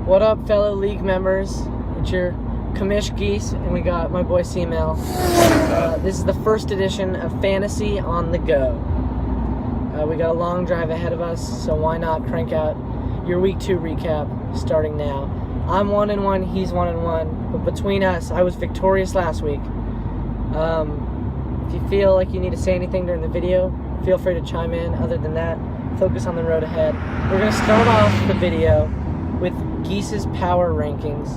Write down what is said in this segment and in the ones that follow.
What up, fellow league members? It's your commish geese, and we got my boy C-Mail. This is the first edition of Fantasy on the Go. We got a long drive ahead of us, so why not crank out your Week 2 recap starting now. I'm 1-1, he's 1-1, but between us, I was victorious last week. If you feel like you need to say anything during the video, feel free to chime in. Other than that, focus on the road ahead. We're going to start off the video with Geese's power rankings.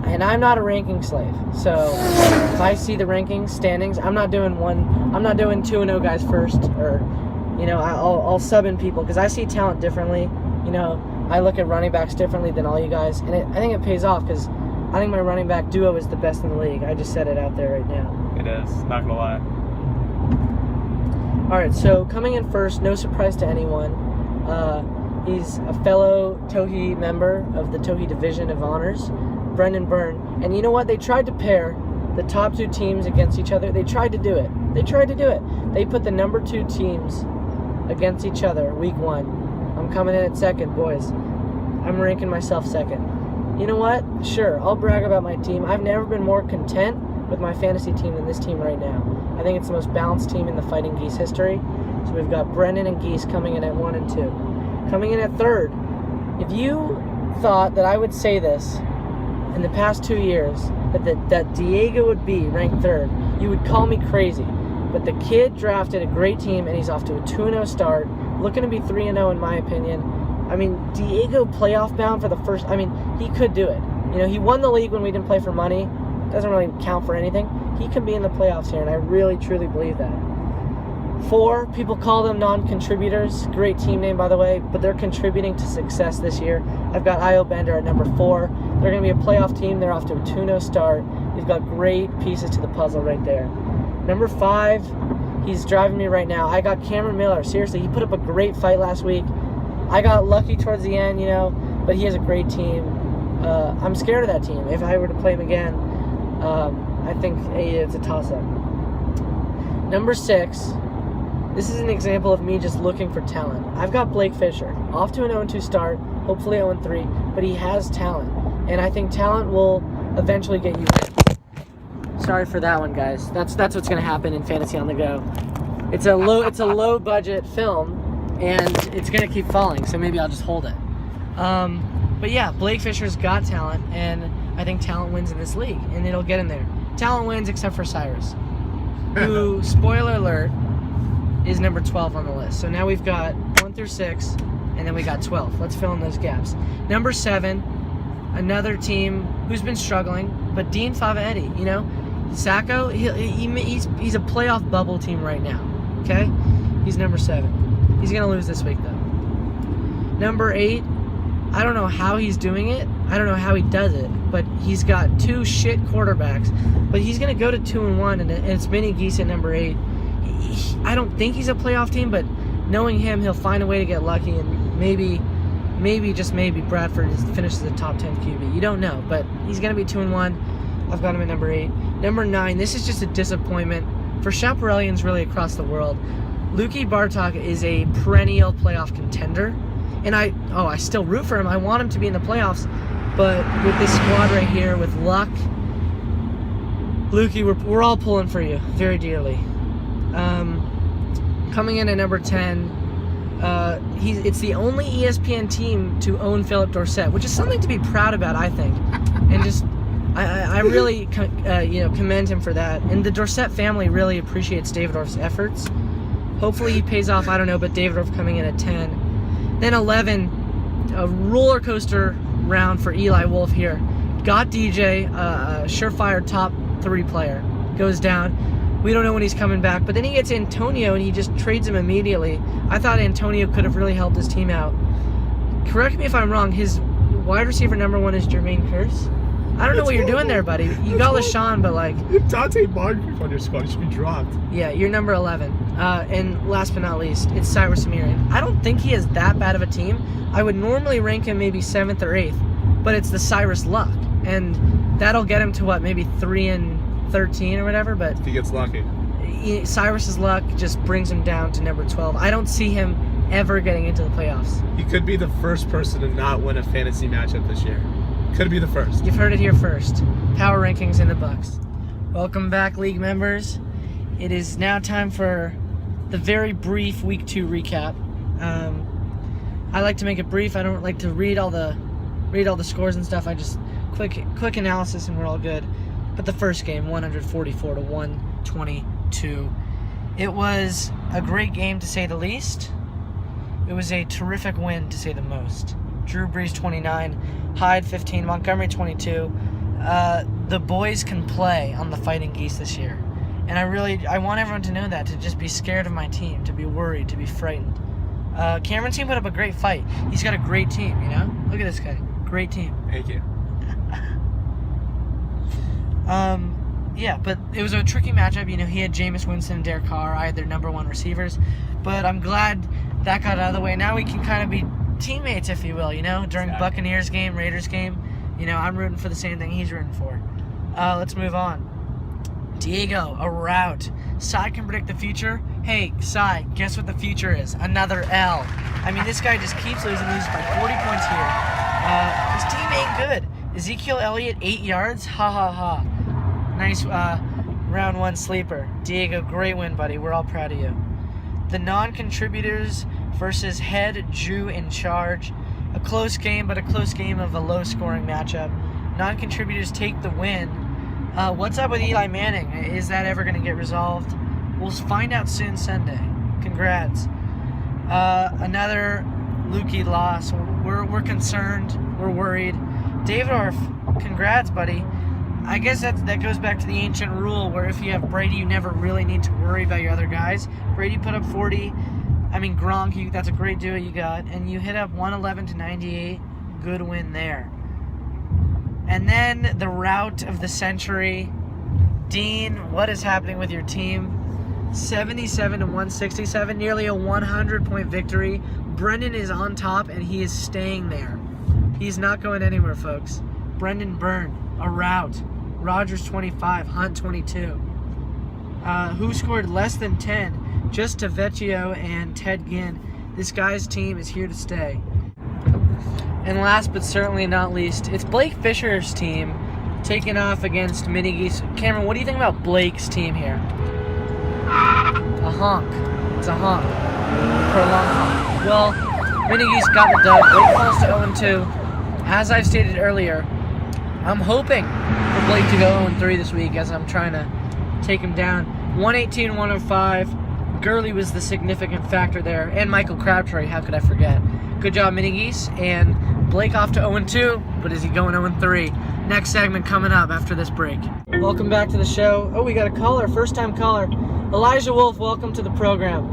And I'm not a ranking slave, so if I see the rankings, standings, I'm not doing 2-0 guys first, or, you know, I'll sub in people, because I see talent differently. You know, I look at running backs differently than all you guys, and I think it pays off, because I think my running back duo is the best in the league. I just said it out there right now. It is, not gonna lie. Alright, so coming in first, no surprise to anyone, he's a fellow Tohi member of the Tohi Division of Honors, Brendan Byrne. And you know what? They tried to pair the top two teams against each other. They tried to do it. They put the number 2 teams against each other week 1. I'm coming in at second, boys. I'm ranking myself second. You know what? Sure, I'll brag about my team. I've never been more content with my fantasy team than this team right now. I think it's the most balanced team in the Fighting Geese history. So we've got Brendan and Geese coming in at 1 and 2. Coming in at third, if you thought that I would say this in the past 2 years, that Diego would be ranked third, you would call me crazy. But the kid drafted a great team, and he's off to a 2-0 start, looking to be 3-0 in my opinion. I mean, Diego playoff bound for the first, I mean, he could do it. You know, he won the league when we didn't play for money. Doesn't really count for anything. He could be in the playoffs here, and I really, truly believe that. 4, people call them non-contributors. Great team name, by the way, but they're contributing to success this year. I've got Io Bender at number 4. They're going to be a playoff team. They're off to a 2-0 start. We've got great pieces to the puzzle right there. Number 5, he's driving me right now. I got Cameron Miller. Seriously, he put up a great fight last week. I got lucky towards the end, you know, but he has a great team. I'm scared of that team. If I were to play him again, I think it's a toss-up. Number 6. This is an example of me just looking for talent. I've got Blake Fisher, off to an 0-2 start, hopefully 0-3, but he has talent, and I think talent will eventually get you in. Sorry for that one, guys. That's what's going to happen in Fantasy on the Go. It's a low budget film, and it's going to keep falling, so maybe I'll just hold it. But yeah, Blake Fisher's got talent, and I think talent wins in this league, and it'll get in there. Talent wins except for Cyrus, who, spoiler alert, is number 12 on the list. So now we've got 1 through 6, and then we got 12. Let's fill in those gaps. Number 7, another team who's been struggling, but Dean Favaetti, you know, Sacco, he's a playoff bubble team right now, okay? He's number 7. He's going to lose this week, though. Number 8, I don't know how he's doing it. I don't know how he does it, but he's got 2 shit quarterbacks, but he's going to go to 2-1, and it's Mini Geese at number 8. I don't think he's a playoff team, but knowing him, he'll find a way to get lucky, and maybe, just maybe, Bradford finishes the top 10 QB. You don't know, but he's going to be 2-1. I've got him at number 8. Number 9, this is just a disappointment for Chaparralians really across the world. Luki Bartok is a perennial playoff contender, and I still root for him. I want him to be in the playoffs, but with this squad right here, with luck, Luki, we're all pulling for you very dearly. Coming in at number 10, it's the only ESPN team to own Philip Dorsett, which is something to be proud about, I think. And just, I really, commend him for that. And the Dorsett family really appreciates Davidoff's efforts. Hopefully he pays off, I don't know, but Davidoff coming in at 10. Then 11, a roller coaster round for Eli Wolf here. Got DJ, a surefire top 3 player, goes down. We don't know when he's coming back, but then he gets Antonio and he just trades him immediately. I thought Antonio could have really helped his team out. Correct me if I'm wrong, his wide receiver number 1 is Jermaine Kearse. I don't know what you're doing there, buddy. You got LaShawn, but like... If Dante Moncrief on your squad, he should be dropped. Yeah, you're number 11. And last but not least, it's Cyrus Amirian. I don't think he has that bad of a team. I would normally rank him maybe 7th or 8th, but it's the Cyrus luck. And that'll get him to what, maybe 3-13 or whatever, but... If he gets lucky. Cyrus's luck just brings him down to number 12. I don't see him ever getting into the playoffs. He could be the first person to not win a fantasy matchup this year. Could be the first. You've heard it here first. Power rankings in the books. Welcome back, league members. It is now time for the very brief Week 2 recap. I like to make it brief. I don't like to read all the scores and stuff. I just quick analysis and we're all good. But the first game, 144 to 122. It was a great game to say the least. It was a terrific win to say the most. Drew Brees 29, Hyde 15, Montgomery 22. The boys can play on the Fighting Geese this year. And I want everyone to know that, to just be scared of my team, to be worried, to be frightened. Cameron's team put up a great fight. He's got a great team, you know? Look at this guy. Great team. Thank you. Yeah, but it was a tricky matchup. You know, he had Jameis Winston and Derek Carr. I had their number one receivers. But I'm glad that got out of the way. Now we can kind of be teammates, if you will, you know? During Buccaneers game, Raiders game, you know, I'm rooting for the same thing he's rooting for. Let's move on. Diego, a rout. Cy can predict the future. Hey, Cy, guess what the future is? Another L. I mean, this guy just keeps loses by 40 points here. His team ain't good. Ezekiel Elliott, 8 yards. Ha ha ha. Nice round one sleeper. Diego, great win, buddy. We're all proud of you. The non-contributors versus head Drew in charge. A close game, but a close game of a low-scoring matchup. Non-contributors take the win. What's up with Eli Manning? Is that ever going to get resolved? We'll find out soon Sunday. Congrats. Another Lukey loss. We're concerned. We're worried. David Orff, congrats, buddy. I guess that goes back to the ancient rule where if you have Brady, you never really need to worry about your other guys. Brady put up 40. I mean, Gronk, that's a great duo you got. And you hit up 111 to 98. Good win there. And then the rout of the century. Dean, what is happening with your team? 77 to 167, nearly a 100-point victory. Brendan is on top, and he is staying there. He's not going anywhere, folks. Brendan Byrne, a rout. Rogers 25, Hunt 22. Who scored less than 10? Just Tavecchio and Ted Ginn. This guy's team is here to stay. And last but certainly not least, it's Blake Fisher's team taking off against Mini Geese. Cameron, what do you think about Blake's team here? A honk. It's a honk. Prolonged honk. Well, Mini Geese got the dub. Blake falls to 0-2. As I've stated earlier, I'm hoping for Blake to go 0-3 this week as I'm trying to take him down. 118-105. Gurley was the significant factor there. And Michael Crabtree, how could I forget? Good job, Mini Geese. And Blake off to 0-2, but is he going 0-3? Next segment coming up after this break. Welcome back to the show. Oh, we got a caller, first-time caller. Elijah Wolf, welcome to the program.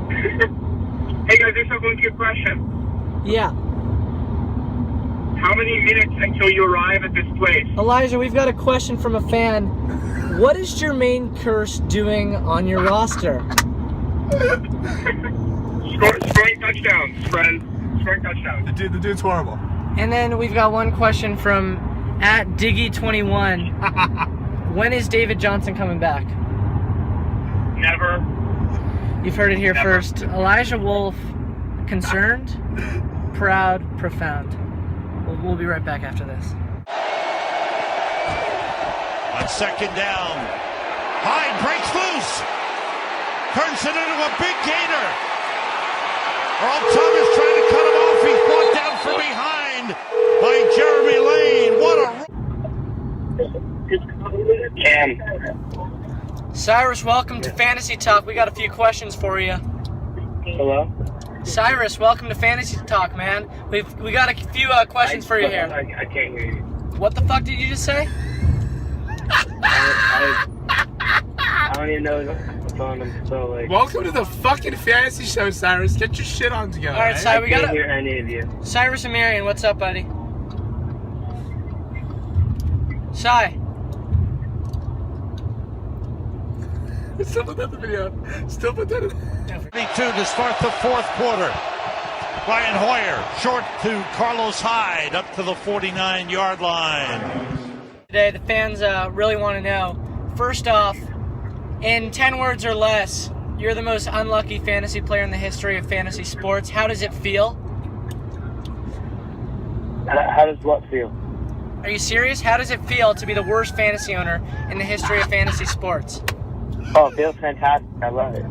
Hey guys, I just have one quick question. Yeah. How many minutes until you arrive at this place? Elijah, we've got a question from a fan. What is Jermaine Kearse doing on your roster? Scoring touchdowns, friend. Scoring touchdowns. The dude's horrible. And then we've got one question from @Diggy21. When is David Johnson coming back? Never. You've heard it here Never. first. Elijah Wolf, concerned, proud, profound. We'll be right back after this. On second down, Hyde breaks loose, turns it into a big gainer. Earl Thomas trying to cut him off. He's brought down from behind by Jeremy Lane. What a Cam. Cyrus, welcome to Fantasy Talk. We got a few questions for you. Hello? Cyrus, welcome to Fantasy Talk, man. We got a few questions for you here. I can't hear you. What the fuck did you just say? I don't even know what's on them, so like... Welcome to the fucking fantasy show, Cyrus. Get your shit on together. All right, right? Cyrus, we I got can't hear any of you. Cyrus and Marion, what's up, buddy? Cy. Still put that in the video. Still put that in. 32 to start the fourth quarter. Brian Hoyer short to Carlos Hyde up to the 49-yard line. Today, the fans really want to know, first off, in 10 words or less, You're the most unlucky fantasy player in the history of fantasy sports. How does it feel? How does what feel? Are you serious? How does it feel to be the worst fantasy owner in the history of fantasy sports? Oh, it feels fantastic. I love it.